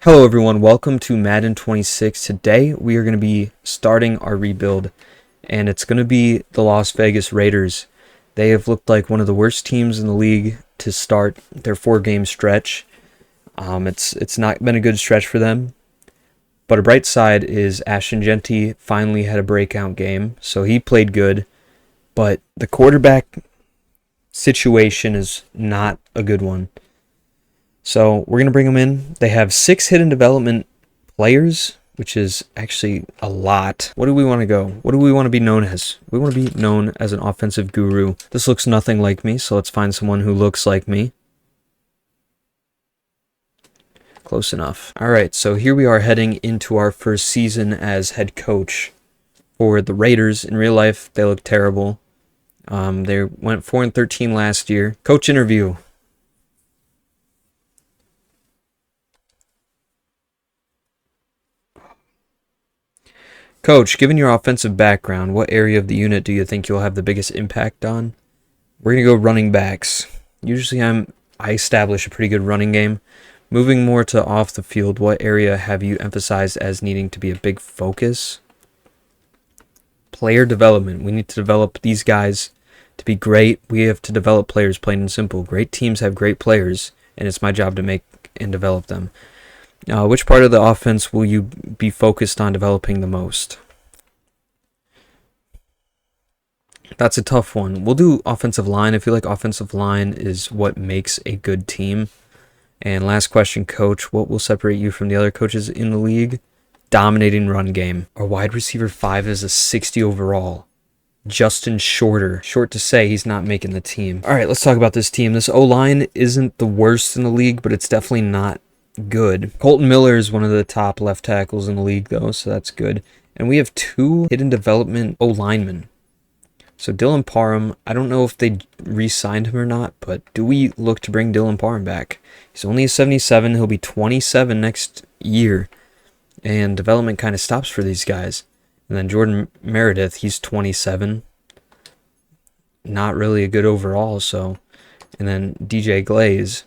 Hello everyone, welcome to Madden 26. Today we are going to be starting our rebuild, and it's going to be the Las Vegas Raiders. They have looked like one of the worst teams in the league to start their 4-game stretch. It's not been a good stretch for them, but a bright side is ASHTON JEANTY finally had a breakout game, so he played good, but the quarterback situation is not a good one. So we're going to bring them in. They have 6 hidden development players, which is actually a lot. What do we want to go? What do we want to be known as? We want to be known as an offensive guru. This looks nothing like me, so let's find someone who looks like me. Close enough. All right, so here we are heading into our first season as head coach for the Raiders. In real life, they look terrible. They went 4-13 last year. Coach interview. Coach, given your offensive background, what area of the unit do you think you'll have the biggest impact on? We're going to go running backs. Usually I establish a pretty good running game. Moving more to off the field, what area have you emphasized as needing to be a big focus? Player development. We need to develop these guys to be great. We have to develop players, plain and simple. Great teams have great players, and it's my job to make and develop them. Which part of the offense will you be focused on developing the most? That's a tough one. We'll do offensive line. I feel like offensive line is what makes a good team. And last question, Coach, what will separate you from the other coaches in the league? Dominating run game. Our wide receiver 5 is a 60 overall. Justin Shorter. Short to say he's not making the team. All right, let's talk about this team. This O-line isn't the worst in the league, but it's definitely not good. Colton Miller is one of the top left tackles in the league, though, so that's good. And we have 2 hidden development O-linemen. So Dylan Parham, I don't know if they re-signed him or not, but do we look to bring Dylan Parham back? He's only a 77. He'll be 27 next year. And development kind of stops for these guys. And then Jordan Meredith, he's 27. Not really a good overall, so. And then DJ Glaze.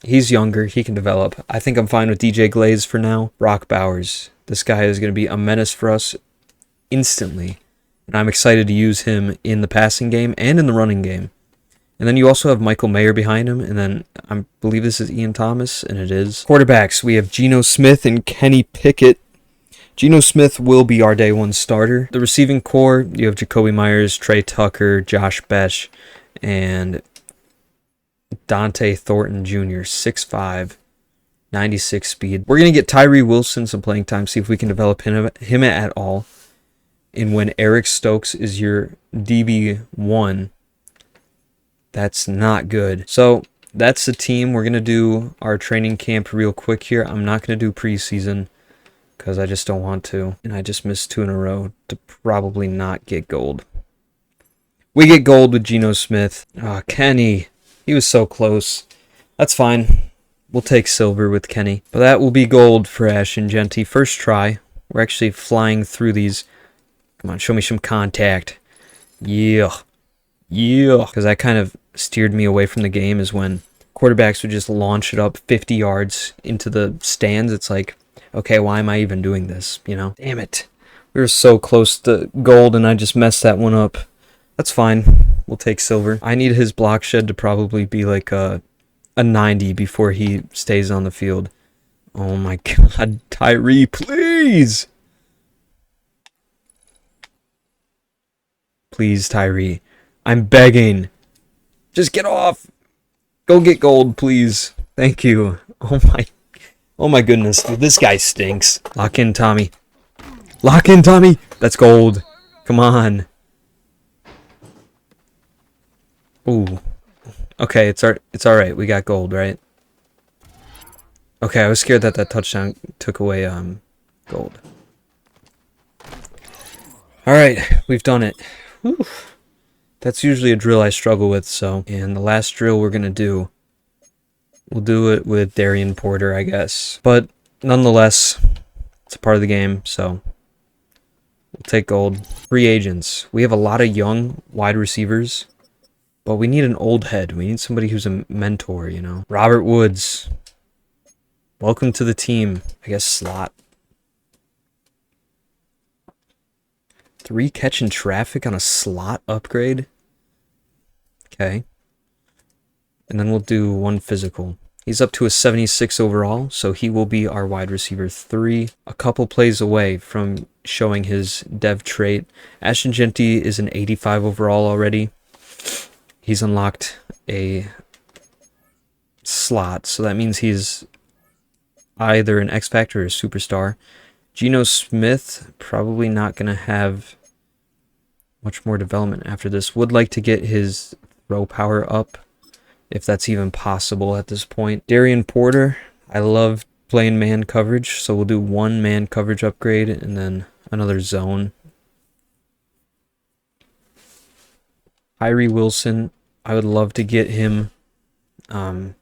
He's younger. He can develop. I think I'm fine with DJ Glaze for now. Brock Bowers. This guy is going to be a menace for us instantly. And I'm excited to use him in the passing game and in the running game. And then you also have Michael Mayer behind him. And then I believe this is Ian Thomas, and it is. Quarterbacks, we have Geno Smith and Kenny Pickett. Geno Smith will be our day 1 starter. The receiving core, you have Jacoby Myers, Trey Tucker, Josh Besh, and Dante Thornton Jr., 6'5", 96 speed. We're going to get Tyree Wilson some playing time, see if we can develop him at all. And when Eric Stokes is your DB1, that's not good. So that's the team. We're going to do our training camp real quick here. I'm not going to do preseason because I just don't want to. And I just missed 2 in a row to probably not get gold. We get gold with Geno Smith. Kenny. He was so close. That's fine. We'll take silver with Kenny. But that will be gold for ASHTON JEANTY. First try. We're actually flying through these. Come on, show me some contact. Yeah. Yeah. Because that kind of steered me away from the game is when quarterbacks would just launch it up 50 yards into the stands. It's like, okay, why am I even doing this? You know? Damn it. We were so close to gold and I just messed that one up. That's fine. We'll take silver. I need his block shed to probably be like a 90 before he stays on the field. Oh my God, Tyree, please! Please, Tyree. I'm begging. Just get off. Go get gold, please. Thank you. Oh my goodness, dude, this guy stinks. Lock in, Tommy. Lock in, Tommy. That's gold. Come on. Ooh. Okay, it's all right. We got gold, right? Okay, I was scared that touchdown took away gold. All right, we've done it. Whew. That's usually a drill I struggle with, so. And the last drill we're going to do, we'll do it with Darian Porter, I guess. But nonetheless, it's a part of the game, so we'll take gold. Free agents. We have a lot of young wide receivers. But we need an old head. We need somebody who's a mentor, you know. Robert Woods. Welcome to the team. I guess slot. 3 catching traffic on a slot upgrade. Okay. And then we'll do 1 physical. He's up to a 76 overall, so he will be our wide receiver 3. A couple plays away from showing his dev trait. ASHTON JEANTY is an 85 overall already. He's unlocked a slot, so that means he's either an X Factor or a superstar. Geno Smith, probably not going to have much more development after this. Would like to get his throw power up, if that's even possible at this point. Darian Porter, I love playing man coverage, so we'll do 1 man coverage upgrade and then another zone. Tyree Wilson, I would love to get him to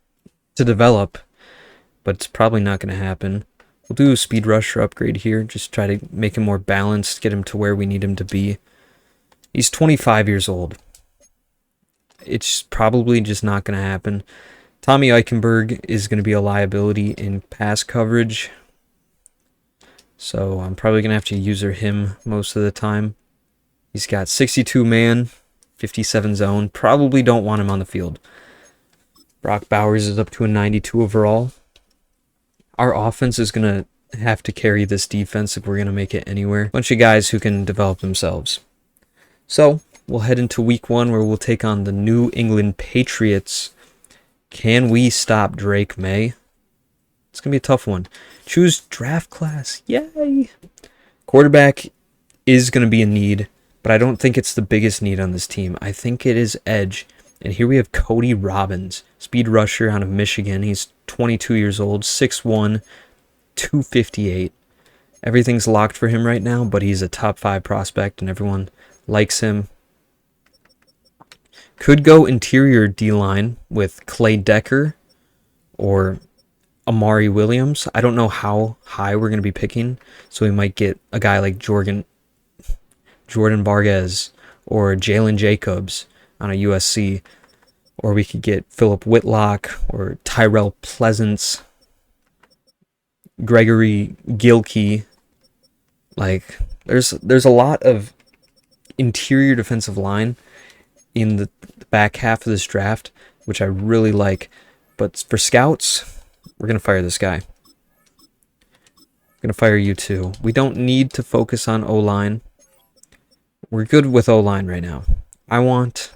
develop, but it's probably not going to happen. We'll do a speed rusher upgrade here, just try to make him more balanced, get him to where we need him to be. He's 25 years old. It's probably just not going to happen. Tommy Eichenberg is going to be a liability in pass coverage, so I'm probably going to have to user him most of the time. He's got 62 man, 57 zone. Probably don't want him on the field. Brock Bowers is up to a 92 overall. Our offense is going to have to carry this defense if we're going to make it anywhere. Bunch of guys who can develop themselves. So we'll head into week 1 where we'll take on the New England Patriots. Can we stop Drake May? It's going to be a tough one. Choose draft class. Yay! Quarterback is going to be a need, but I don't think it's the biggest need on this team. I think it is edge. And here we have Cody Robbins, speed rusher out of Michigan. He's 22 years old, 6'1", 258. Everything's locked for him right now, but he's a top 5 prospect and everyone likes him. Could go interior D-line with Clay Decker or Amari Williams. I don't know how high we're going to be picking, so we might get a guy like Jordan Vargas or Jalen Jacobs on a USC, or we could get Philip Whitlock or Tyrell Pleasance, Gregory Gilkey. Like, there's a lot of interior defensive line in the back half of this draft, which I really like. But for scouts, we're going to fire this guy. We're going to fire you too. We don't need to focus on O-line. We're good with O-line right now. I want,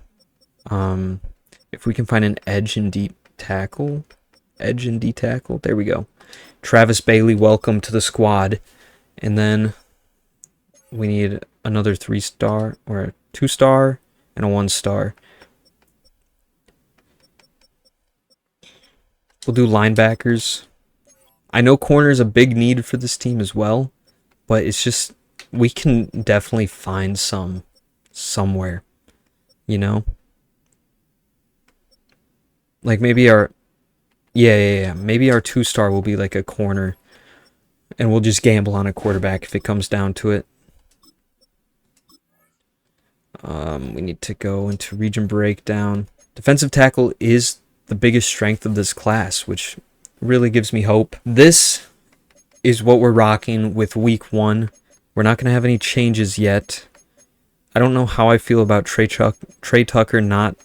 if we can find an edge and D tackle. There we go. Travis Bailey, welcome to the squad. And then we need another 3-star or a 2-star and a 1-star. We'll do linebackers. I know corner is a big need for this team as well, but it's just, we can definitely find some somewhere, you know? Like maybe our, maybe our 2-star will be like a corner, and we'll just gamble on a quarterback if it comes down to it. We need to go into region breakdown. Defensive tackle is the biggest strength of this class, which really gives me hope. This is what we're rocking with week 1. We're not going to have any changes yet. I don't know how I feel about Trey Tucker not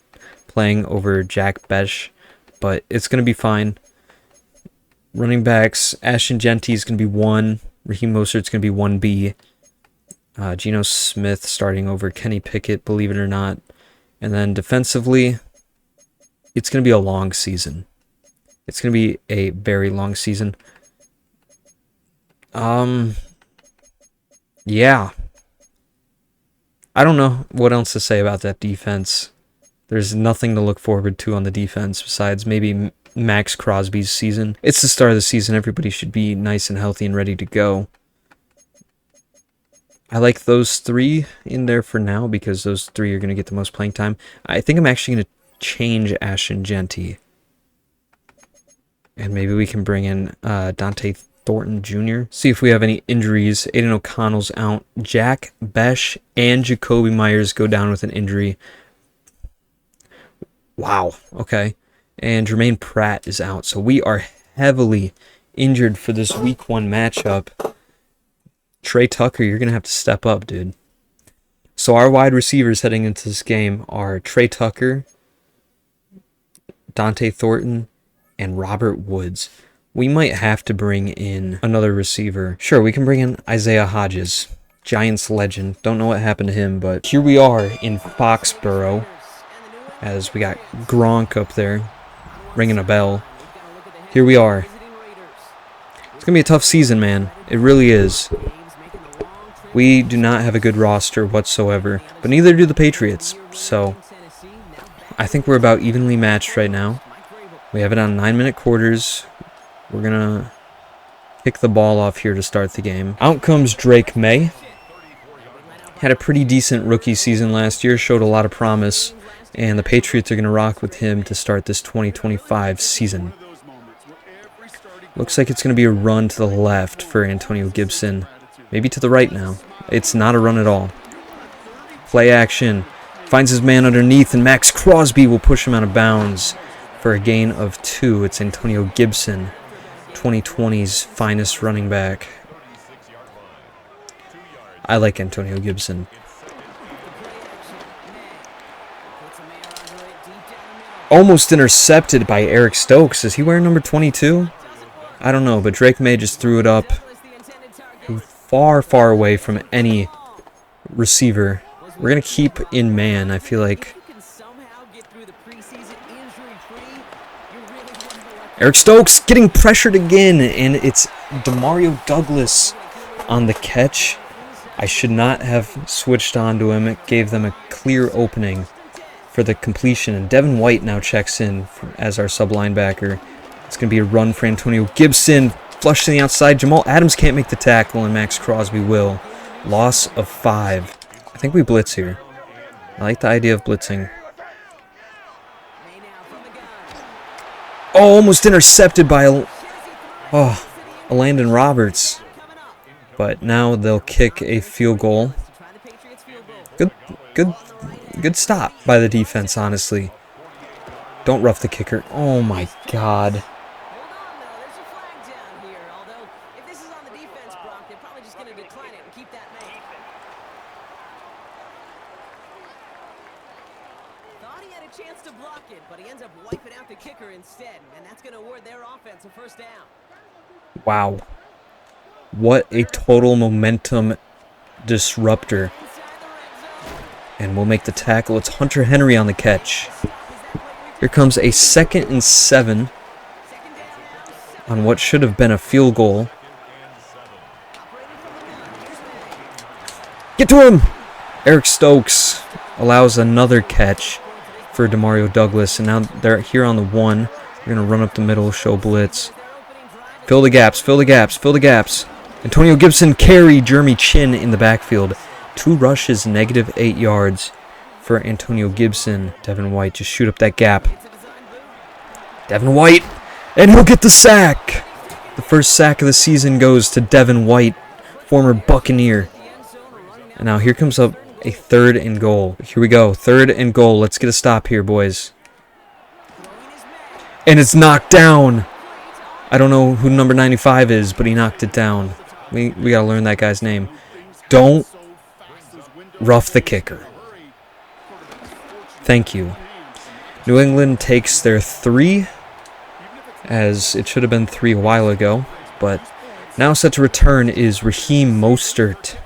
playing over Jack Besh, but it's going to be fine. Running backs, ASHTON JEANTY is going to be 1. Raheem Mostert's going to be 1B. Geno Smith starting over Kenny Pickett, believe it or not. And then defensively, it's going to be a long season. It's going to be a very long season. Yeah. I don't know what else to say about that defense. There's nothing to look forward to on the defense besides maybe Max Crosby's season. It's the start of the season. Everybody should be nice and healthy and ready to go. I like those 3 in there for now because those 3 are going to get the most playing time. I think I'm actually going to change ASHTON JEANTY. And maybe we can bring in Dante Thornton Jr. See if we have any injuries. Aiden O'Connell's out. Jack Besh and Jacoby Myers go down with an injury. Wow. Okay. And Jermaine Pratt is out. So we are heavily injured for this week 1 matchup. Trey Tucker, you're going to have to step up, dude. So our wide receivers heading into this game are Trey Tucker, Dante Thornton, and Robert Woods. We might have to bring in another receiver. Sure, we can bring in Isaiah Hodges, Giants legend. Don't know what happened to him, but here we are in Foxborough as we got Gronk up there ringing a bell. Here we are. It's going to be a tough season, man. It really is. We do not have a good roster whatsoever, but neither do the Patriots. So I think we're about evenly matched right now. We have it on 9-minute quarters. We're going to kick the ball off here to start the game. Out comes Drake Maye. Had a pretty decent rookie season last year, showed a lot of promise, and the Patriots are going to rock with him to start this 2025 season. Looks like it's going to be a run to the left for Antonio Gibson. Maybe to the right now. It's not a run at all. Play action. Finds his man underneath, and Max Crosby will push him out of bounds for a gain of 2. It's Antonio Gibson, 2020's finest running back. I like Antonio Gibson. Almost intercepted by Eric Stokes. Is he wearing number 22? I don't know, but Drake Maye just threw it up far, far away from any receiver. We're going to keep in man, I feel like. Eric Stokes getting pressured again, and it's Demario Douglas on the catch. I should not have switched on to him. It gave them a clear opening for the completion, and Devin White now checks in as our sub linebacker. It's going to be a run for Antonio Gibson. Flush to the outside. Jamal Adams can't make the tackle, and Max Crosby will. Loss of 5. I think we blitz here. I like the idea of blitzing. Oh, almost intercepted by Landon Roberts. But now they'll kick a field goal. Good stop by the defense, honestly. Don't rough the kicker. Oh my God. Wow. What a total momentum disruptor. And we'll make the tackle. It's Hunter Henry on the catch. Here comes a 2nd and 7 on what should have been a field goal. Get to him! Eric Stokes allows another catch for Demario Douglas. And now they're here on the 1. We're going to run up the middle, show blitz. Fill the gaps, fill the gaps, fill the gaps. Antonio Gibson carry Jeremy Chin in the backfield. 2 rushes, -8 yards for Antonio Gibson. Devin White, just shoot up that gap. Devin White, and he'll get the sack. The first sack of the season goes to Devin White, former Buccaneer. And now here comes up a 3rd and goal. Here we go, 3rd and goal. Let's get a stop here, boys. And it's knocked down. I don't know who number 95 is, but he knocked it down. We gotta learn that guy's name. Don't rough the kicker. Thank you. New England takes their 3, as it should have been 3 a while ago. But now set to return is Raheem Mostert.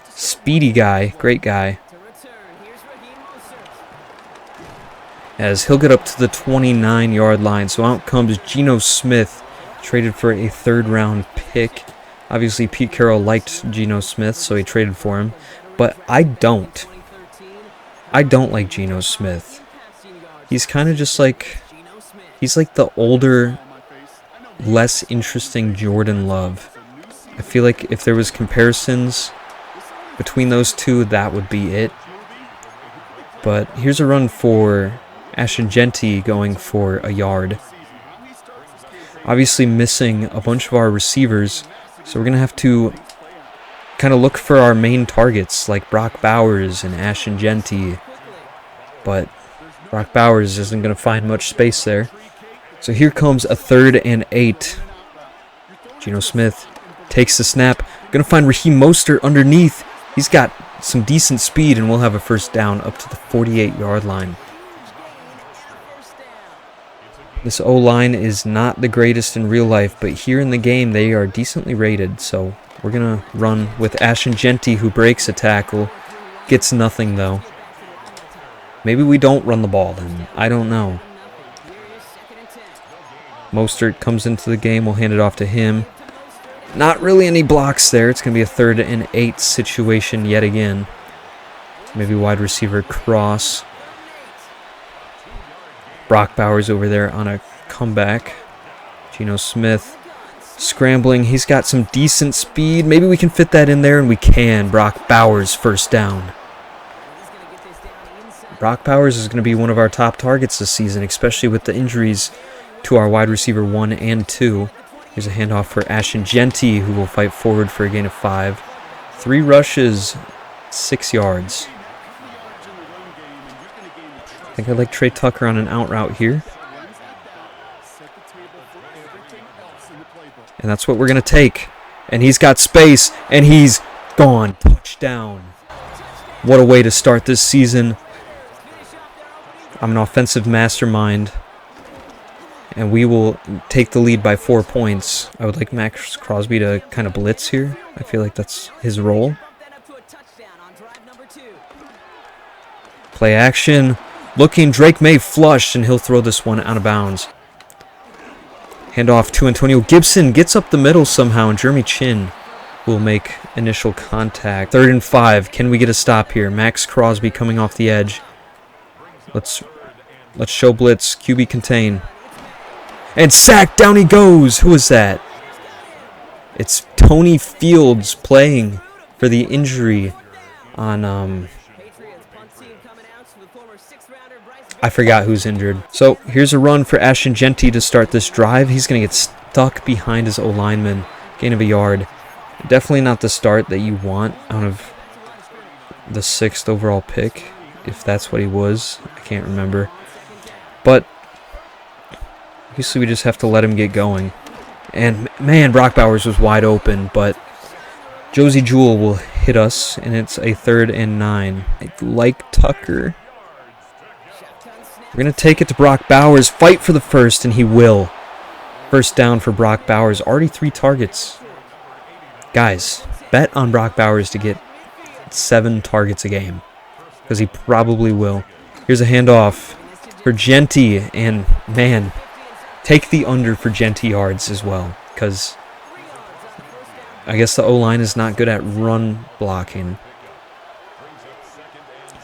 Speedy guy, great guy. As he'll get up to the 29-yard line. So out comes Geno Smith, traded for a 3rd-round pick. Obviously, Pete Carroll liked Geno Smith, so he traded for him. But I don't. I don't like Geno Smith. He's kind of just like... He's like the older, less interesting Jordan Love. I feel like if there was comparisons between those two, that would be it. But here's a run for JEANTY going for a yard. Obviously missing a bunch of our receivers, so we're going to have to kind of look for our main targets like Brock Bowers and JEANTY. But Brock Bowers isn't going to find much space there. So here comes a 3rd and 8 Geno Smith takes the snap. Gonna find Raheem Mostert underneath. He's got some decent speed, and we'll have a first down up to the 48-yard line. This O-line is not the greatest in real life, but here in the game, they are decently rated. So we're going to run with ASHTON JEANTY, who breaks a tackle. Gets nothing, though. Maybe we don't run the ball then. I don't know. Mostert comes into the game. We'll hand it off to him. Not really any blocks there. It's going to be a 3rd and 8 situation yet again. Maybe wide receiver cross. Brock Bowers over there on a comeback. Geno Smith scrambling. He's got some decent speed. Maybe we can fit that in there, and we can. Brock Bowers, first down. Brock Bowers is going to be one of our top targets this season, especially with the injuries to our wide receiver 1 and 2. Here's a handoff for ASHTON JEANTY, who will fight forward for a gain of 5. 3 rushes, 6 yards. I think I like Trey Tucker on an out route here. And that's what we're going to take. And he's got space, and he's gone. Touchdown. What a way to start this season. I'm an offensive mastermind. And we will take the lead by 4 points. I would like Max Crosby to kind of blitz here. I feel like that's his role. Play action. Looking, Drake May flushed, and he'll throw this one out of bounds. Handoff to Antonio Gibson. Gets up the middle somehow, and Jeremy Chin will make initial contact. 3rd and 5. Can we get a stop here? Max Crosby coming off the edge. Let's show blitz. QB contain. And sack, down he goes. Who is that? It's Tony Fields playing for the injury on, I forgot who's injured. So here's a run for ASHTON JEANTY to start this drive. He's going to get stuck behind his O-lineman. Gain of a yard. Definitely not the start that you want out of the 6th overall pick, if that's what he was. I can't remember. But obviously, we just have to let him get going. And, man, Brock Bowers was wide open, but Josie Jewell will hit us, and it's a 3rd and 9. I like Tucker. We're going to take it to Brock Bowers. Fight for the first, and he will. First down for Brock Bowers. Already 3 targets. Guys, bet on Brock Bowers to get 7 targets a game, because he probably will. Here's a handoff for JEANTY, and, man, take the under for JEANTY yards as well, because I guess the O-line is not good at run blocking.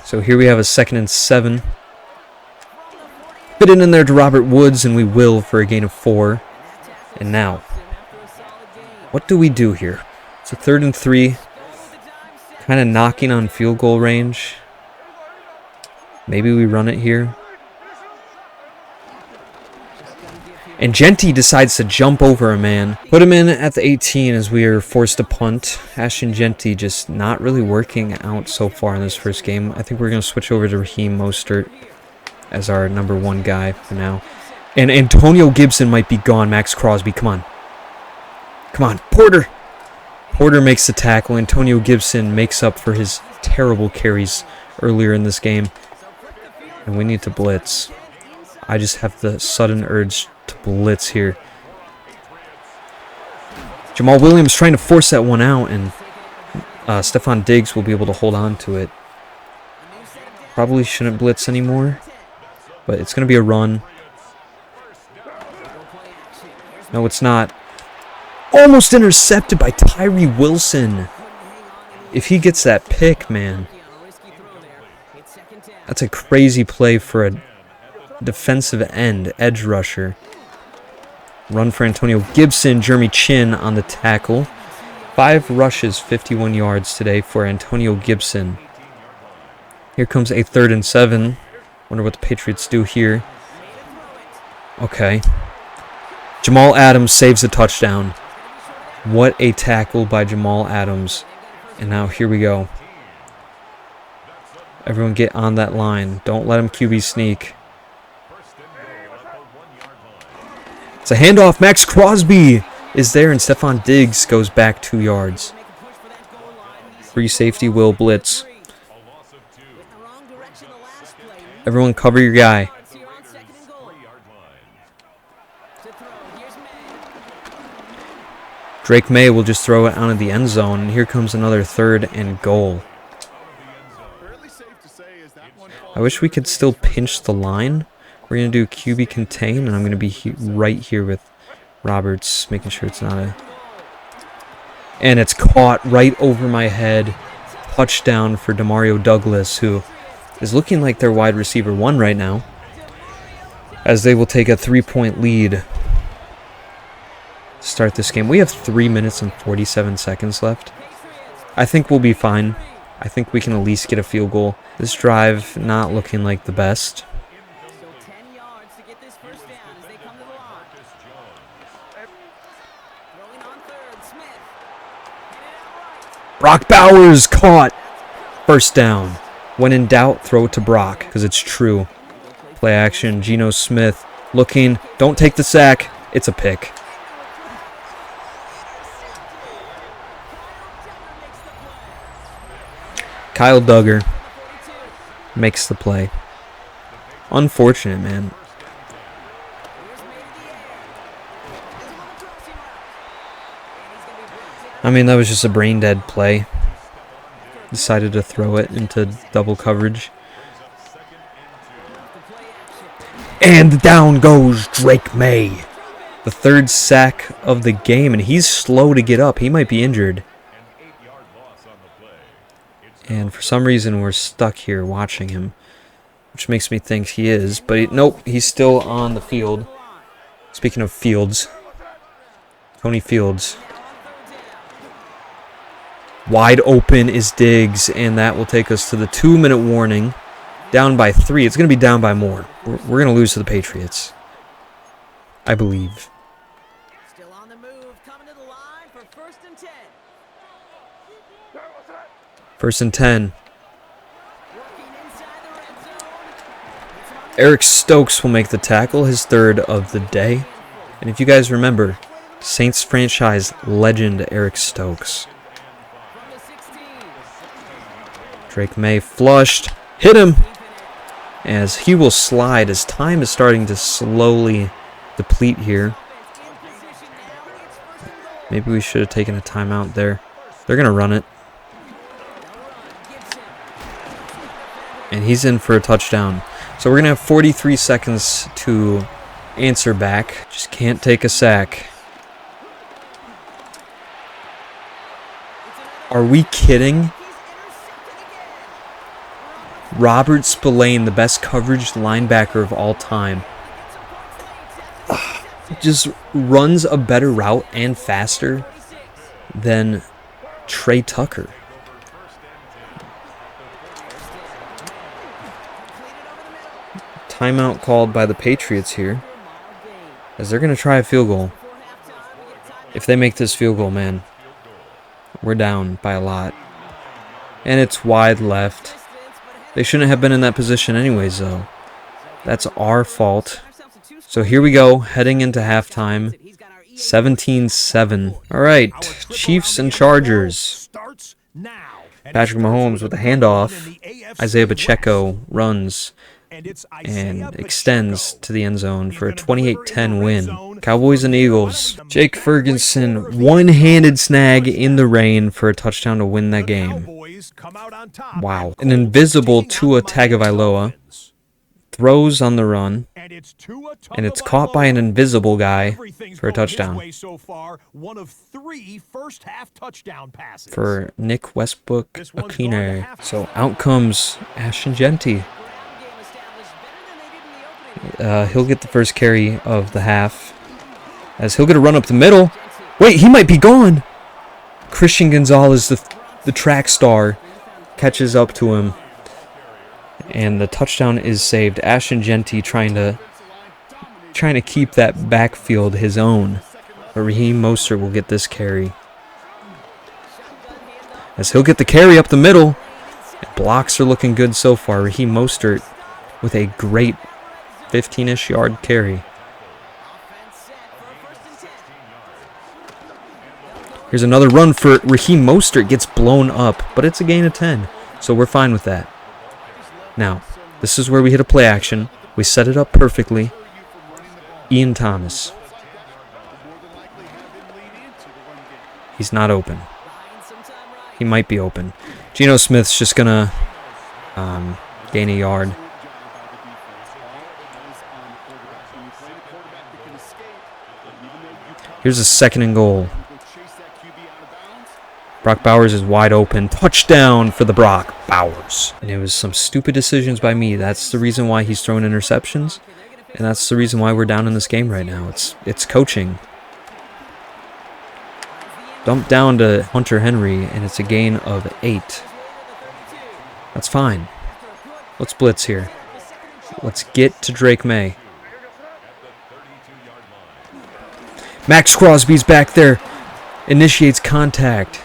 So here we have a 2nd and 7. Fit it in there to Robert Woods, and we will for a gain of 4. And now, what do we do here? It's a 3rd and 3. Kind of knocking on field goal range. Maybe we run it here. And JEANTY decides to jump over a man. Put him in at the 18 as we are forced to punt. ASHTON JEANTY just not really working out so far in this first game. I think we're going to switch over to Raheem Mostert as our number 1 guy for now. And Antonio Gibson might be gone. Max Crosby, come on. Come on, Porter. Porter makes the tackle. Antonio Gibson makes up for his terrible carries earlier in this game. And we need to blitz. I just have the sudden urge to blitz here. Jamal Williams trying to force that one out, and Stephon Diggs will be able to hold on to it. Probably shouldn't blitz anymore, but it's going to be a run. No, it's not. Almost intercepted by Tyree Wilson. If he gets that pick, man, that's a crazy play for a defensive end, edge rusher. Run for Antonio Gibson. Jeremy Chin on the tackle. 5 rushes, 51 yards today for Antonio Gibson. Here comes a 3rd and 7. Wonder what the Patriots do here. Okay. Jamal Adams saves a touchdown. What a tackle by Jamal Adams. And now here we go. Everyone get on that line. Don't let him QB sneak. It's a handoff. Max Crosby is there, and Stephon Diggs goes back 2 yards. Free safety will blitz. Everyone cover your guy. Drake May will just throw it out of the end zone, and here comes another 3rd and goal. I wish we could still pinch the line. We're going to do QB contain, and I'm going to be right here with Roberts, making sure it's not a... And it's caught right over my head. Touchdown for Demario Douglas, who is looking like their wide receiver 1 right now, as they will take a 3-point lead to start this game. We have 3 minutes and 47 seconds left. I think we'll be fine. I think we can at least get a field goal. This drive not looking like the best. Brock Bowers caught. First down. When in doubt, throw it to Brock, because it's true. Play action. Geno Smith looking. Don't take the sack. It's a pick. Kyle Duggar makes the play. Unfortunate, man. I mean, that was just a brain-dead play. Decided to throw it into double coverage. And down goes Drake May. The 3rd sack of the game, and he's slow to get up. He might be injured. And for some reason, we're stuck here watching him, which makes me think he is. But nope, he's still on the field. Speaking of Fields, Tony Fields. Wide open is Diggs, and that will take us to the 2-minute warning. Down by 3. It's going to be down by more. We're going to lose to the Patriots, I believe. Still on the move, coming to the line for 1st and 10. 1st and 10. Eric Stokes will make the tackle, his 3rd of the day. And if you guys remember, Saints franchise legend Eric Stokes. Drake May flushed. Hit him! As he will slide as time is starting to slowly deplete here. Maybe we should have taken a timeout there. They're going to run it. And he's in for a touchdown. So we're going to have 43 seconds to answer back. Just can't take a sack. Are we kidding? Robert Spillane, the best coverage linebacker of all time, just runs a better route and faster than Trey Tucker. Timeout called by the Patriots here, as they're going to try a field goal. If they make this field goal, man, we're down by a lot. And it's wide left. They shouldn't have been in that position anyways, though. That's our fault. So here we go, heading into halftime. 17-7. All right, Chiefs and Chargers. Patrick Mahomes with a handoff. Isaiah Pacheco runs and extends to the end zone for a 28-10 win. Cowboys and Eagles. Jake Ferguson, one-handed snag in the rain for a touchdown to win that game. Wow. An invisible Tua Tagovailoa throws on the run, and it's caught by an invisible guy for a touchdown. For Nick Westbrook-Akine. So out comes ASHTON JEANTY. He'll get the first carry of the half, as he'll get a run up the middle. Wait, he might be gone. Christian Gonzalez, the track star, catches up to him, and the touchdown is saved. ASHTON JEANTY trying to keep that backfield his own, but Raheem Mostert will get this carry, as he'll get the carry up the middle. Blocks are looking good so far. Raheem Mostert with a great 15-ish yard carry. Here's another run for Raheem Mostert. Gets blown up, but it's a gain of 10. So we're fine with that. Now, this is where we hit a play action. We set it up perfectly. Ian Thomas. He's not open. He might be open. Geno Smith's just going to gain a yard. Here's a 2nd and goal. Brock Bowers is wide open. Touchdown for the Brock Bowers. And it was some stupid decisions by me. That's the reason why he's throwing interceptions. And that's the reason why we're down in this game right now. It's coaching. Dump down to Hunter Henry, and it's a gain of 8. That's fine. Let's blitz here. Let's get to Drake May. Max Crosby's back there. Initiates contact.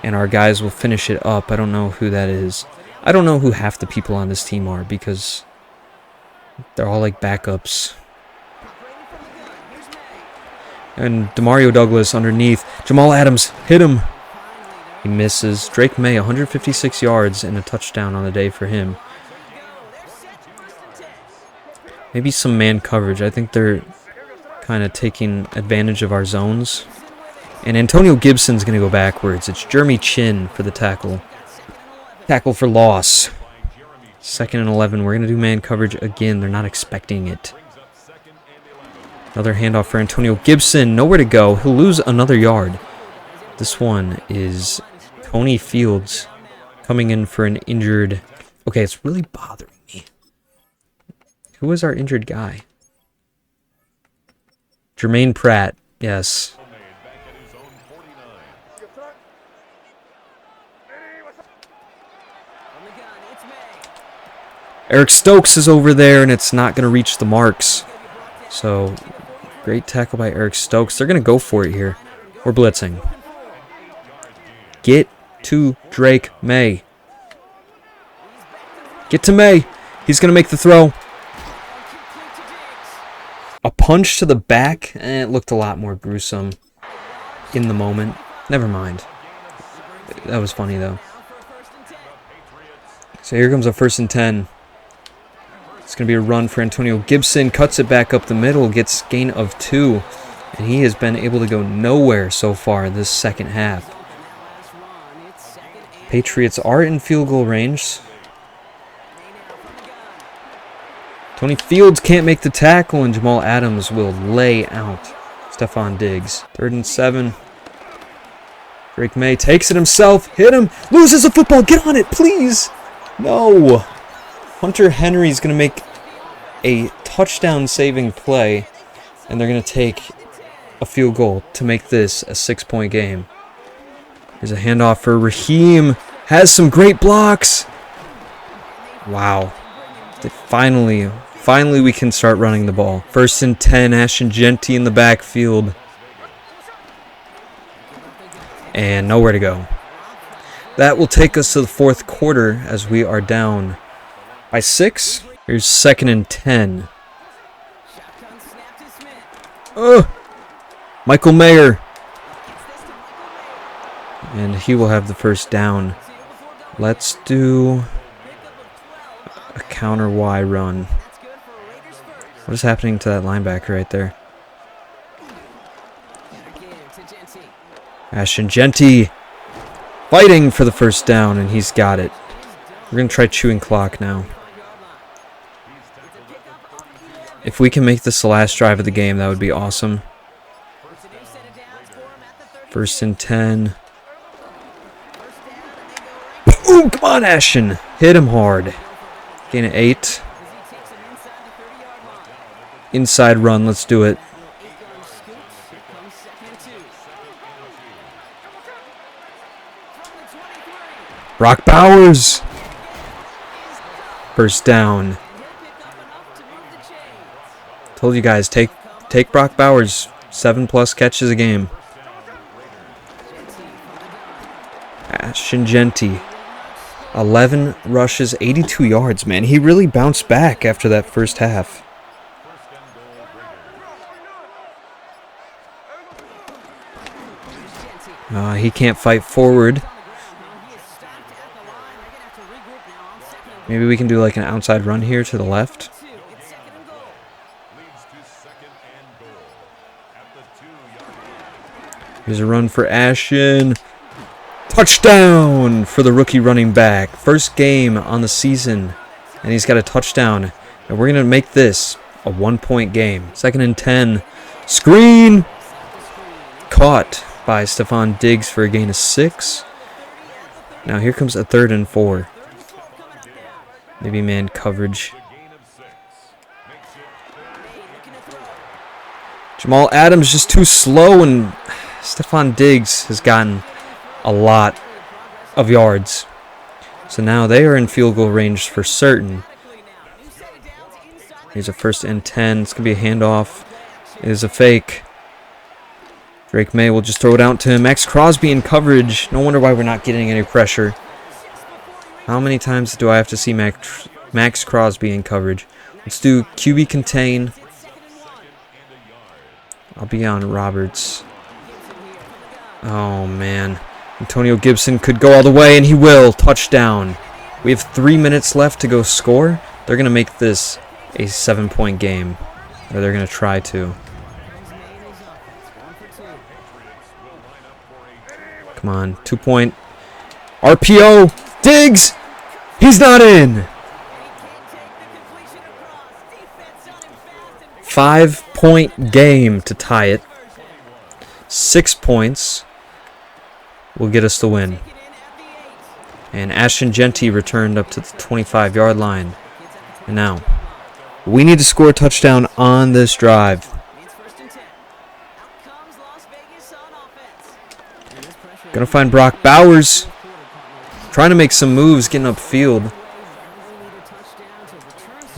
And our guys will finish it up. I don't know who that is. I don't know who half the people on this team are because they're all like backups. And Demario Douglas underneath. Jamal Adams hit him. He misses. Drake May, 156 yards and a touchdown on the day for him. Maybe some man coverage. I think they're kind of taking advantage of our zones. And Antonio Gibson's going to go backwards. It's Jeremy Chin for the tackle. Tackle for loss. 2nd and 11. We're going to do man coverage again. They're not expecting it. Another handoff for Antonio Gibson. Nowhere to go. He'll lose another yard. This one is Tony Fields coming in for an injured... Okay, it's really bothering me. Who is our injured guy? Jermaine Pratt. Yes. Eric Stokes is over there, and it's not going to reach the marks. So, great tackle by Eric Stokes. They're going to go for it here. We're blitzing. Get to Drake May. Get to May. He's going to make the throw. A punch to the back. It looked a lot more gruesome in the moment. Never mind. That was funny, though. So here comes a 1st and 10. It's going to be a run for Antonio Gibson. Cuts it back up the middle. Gets gain of 2. And he has been able to go nowhere so far this second half. Patriots are in field goal range. Tony Fields can't make the tackle, and Jamal Adams will lay out Stephon Diggs. 3rd and 7. Drake May takes it himself. Hit him. Loses the football. Get on it, please. No. Hunter Henry's going to make a touchdown-saving play, and they're going to take a field goal to make this a 6-point game. Here's a handoff for Raheem. Has some great blocks. Wow. Finally we can start running the ball. 1st and 10, ASHTON JEANTY in the backfield. And nowhere to go. That will take us to the 4th quarter as we are down by 6. Here's 2nd and 10. Michael Mayer. And he will have the 1st down. Let's do a counter Y run. What is happening to that linebacker right there? ASHTON JEANTY fighting for the 1st down, and he's got it. We're going to try chewing clock now. If we can make this the last drive of the game, that would be awesome. 1st and 10. Boom! Come on, ASHTON. Hit him hard. Gain of 8. Inside run. Let's do it. Brock Bowers. 1st down. Told you guys, take Brock Bowers. 7+ catches a game. ASHTON JEANTY. 11 rushes, 82 yards, man. He really bounced back after that 1st half. He can't fight forward. Maybe we can do like an outside run here to the left. Here's a run for ASHTON. Touchdown for the rookie running back. First game on the season. And he's got a touchdown. And we're going to make this a 1-point game. 2nd and 10. Screen. Caught by Stefon Diggs for a gain of 6. Now here comes a 3rd and 4. Maybe man coverage. Jamal Adams just too slow, and Stefon Diggs has gotten a lot of yards. So now they are in field goal range for certain. Here's a 1st and 10. It's going to be a handoff. It is a fake. Drake Maye will just throw it out to him. Max Crosby in coverage. No wonder why we're not getting any pressure. How many times do I have to see Max Crosby in coverage? Let's do QB contain. I'll be on Roberts. Oh, man. Antonio Gibson could go all the way, and he will. Touchdown. We have 3 minutes left to go score. They're going to make this a 7-point game. Or they're going to try to. Come on. 2-point. RPO. Diggs. He's not in. 5-point game to tie it. 6 points will get us the win. And ASHTON JEANTY returned up to the 25-yard line. And now, we need to score a touchdown on this drive. Gonna find Brock Bowers. Trying to make some moves, getting upfield.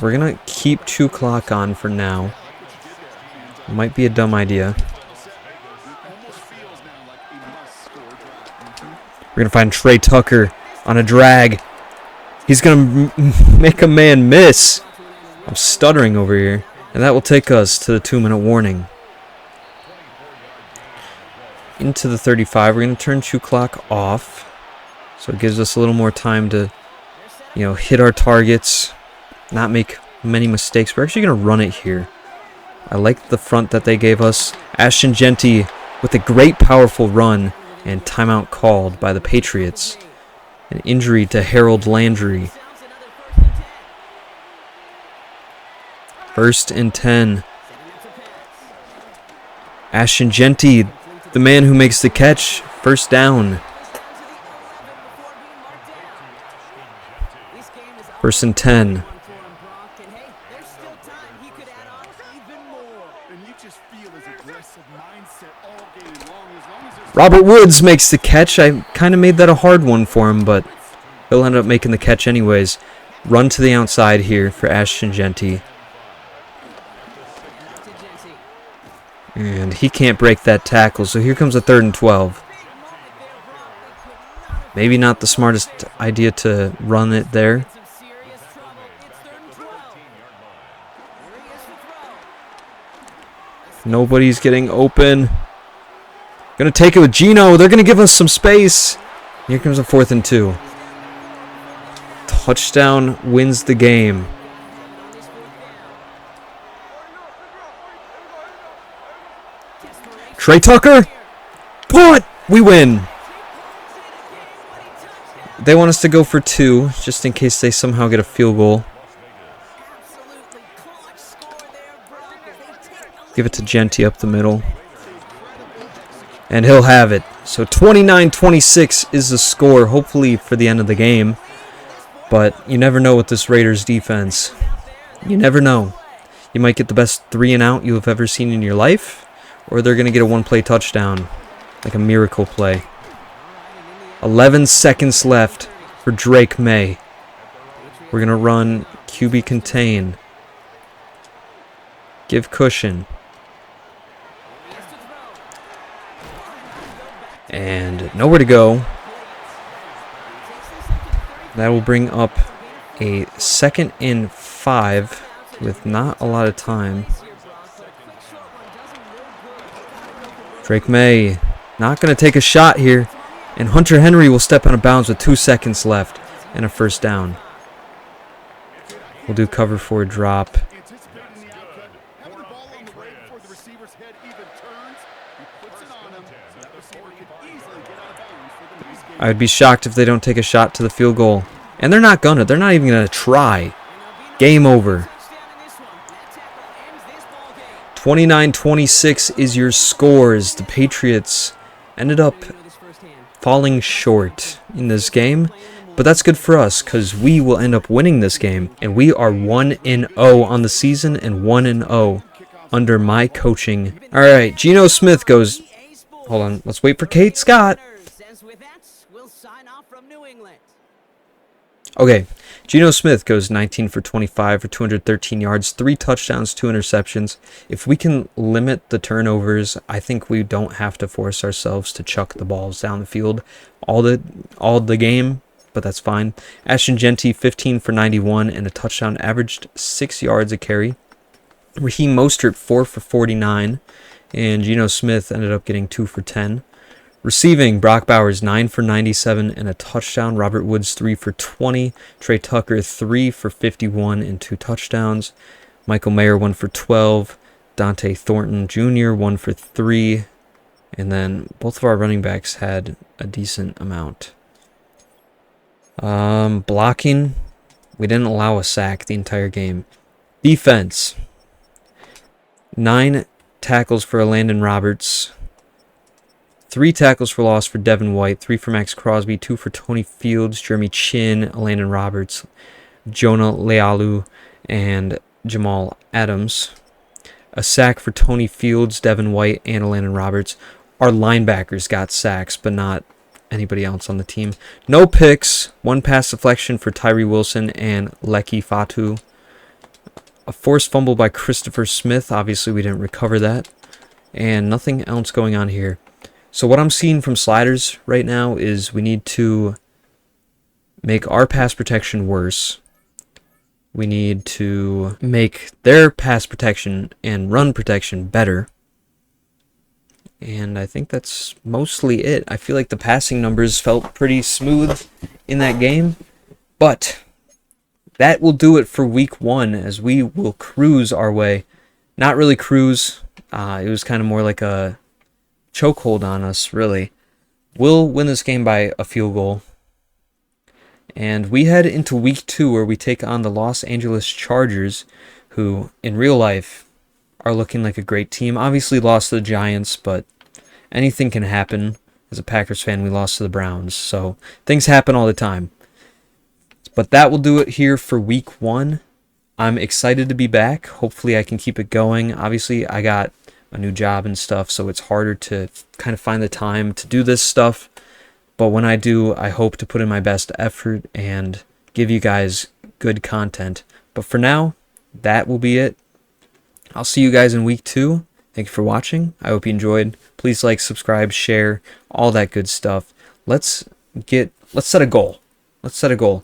We're gonna keep Chew Clock on for now. Might be a dumb idea. We're going to find Trey Tucker on a drag. He's going to make a man miss. I'm stuttering over here. And that will take us to the 2-minute warning. Into the 35. We're going to turn Chew Clock off. So it gives us a little more time to, hit our targets. Not make many mistakes. We're actually going to run it here. I like the front that they gave us. ASHTON JEANTY with a great, powerful run. And timeout called by the Patriots. An injury to Harold Landry. 1st and 10. ASHTON JEANTY, the man who makes the catch. 1st down. 1st and 10. Robert Woods makes the catch. I kind of made that a hard one for him, but he'll end up making the catch anyways. Run to the outside here for ASHTON JEANTY. And he can't break that tackle, so here comes a 3rd and 12. Maybe not the smartest idea to run it there. Nobody's getting open. Gonna take it with Geno. They're gonna give us some space. Here comes a 4th and 2. Touchdown wins the game. Trey Tucker. Punt. We win. They want us to go for 2, just in case they somehow get a field goal. Give it to JEANTY up the middle. And he'll have it. So 29-26 is the score, hopefully for the end of the game. But you never know with this Raiders defense. You never know. You might get the best 3-and-out you have ever seen in your life, or they're going to get a 1-play touchdown, like a miracle play. 11 seconds left for Drake Maye. We're going to run QB contain. Give cushion. And nowhere to go. That will bring up a 2nd and 5 with not a lot of time. Drake Maye Not going to take a shot here. And Hunter Henry will step out of bounds with 2 seconds left and a first down. We'll do cover for a drop. I would be shocked if they don't take a shot to the field goal. And they're not gonna. They're not even gonna try. Game over. 29-26 is your scores. The Patriots ended up falling short in this game. But that's good for us because we will end up winning this game. And we are 1-0 on the season and 1-0 under my coaching. All right, Geno Smith goes... Hold on. Let's wait for Kate Scott. Okay, Geno Smith goes 19 for 25 for 213 yards, 3 touchdowns, 2 interceptions. If we can limit the turnovers, I think we don't have to force ourselves to chuck the balls down the field all the game, but that's fine. ASHTON JEANTY 15 for 91 and a touchdown, averaged 6 yards a carry. Raheem Mostert 4 for 49, and Geno Smith ended up getting 2 for 10. Receiving, Brock Bowers 9 for 97 and a touchdown. Robert Woods 3 for 20. Trey Tucker 3 for 51 and 2 touchdowns. Michael Mayer 1 for 12. Dante Thornton Jr. 1 for 3. And then both of our running backs had a decent amount. Blocking, we didn't allow a sack the entire game. Defense, 9 tackles for Landon Roberts. 3 tackles for loss for Devin White, 3 for Max Crosby, 2 for Tony Fields, Jeremy Chin, Landon Roberts, Jonah Lealu, and Jamal Adams. A sack for Tony Fields, Devin White, and Landon Roberts. Our linebackers got sacks, but not anybody else on the team. No picks, 1 pass deflection for Tyree Wilson and Leki Fatu. A forced fumble by Christopher Smith. Obviously, we didn't recover that. And nothing else going on here. So what I'm seeing from sliders right now is we need to make our pass protection worse. We need to make their pass protection and run protection better. And I think that's mostly it. I feel like the passing numbers felt pretty smooth in that game. But that will do it for week 1 as we will cruise our way. Not really cruise. It was kind of more like a chokehold on us, really. We'll win this game by a field goal. And we head into week 2 where we take on the Los Angeles Chargers, who in real life are looking like a great team. Obviously lost to the Giants, but anything can happen. As a Packers fan, we lost to the Browns, so things happen all the time. But that will do it here for week 1. I'm excited to be back. Hopefully I can keep it going. Obviously I got a new job and stuff, so it's harder to kind of find the time to do this stuff. But when I do, I hope to put in my best effort and give you guys good content. But for now, that will be it. I'll see you guys in week 2. Thank you for watching. I hope you enjoyed. Please like, subscribe, share, all that good stuff. Let's set a goal. Let's set a goal.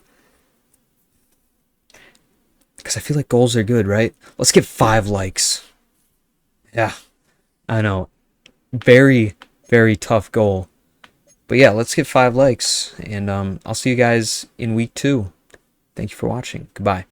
Because I feel like goals are good, right? Let's get 5 likes. Yeah. I know, very, very tough goal. But yeah, let's get 5 likes, and I'll see you guys in week 2. Thank you for watching. Goodbye.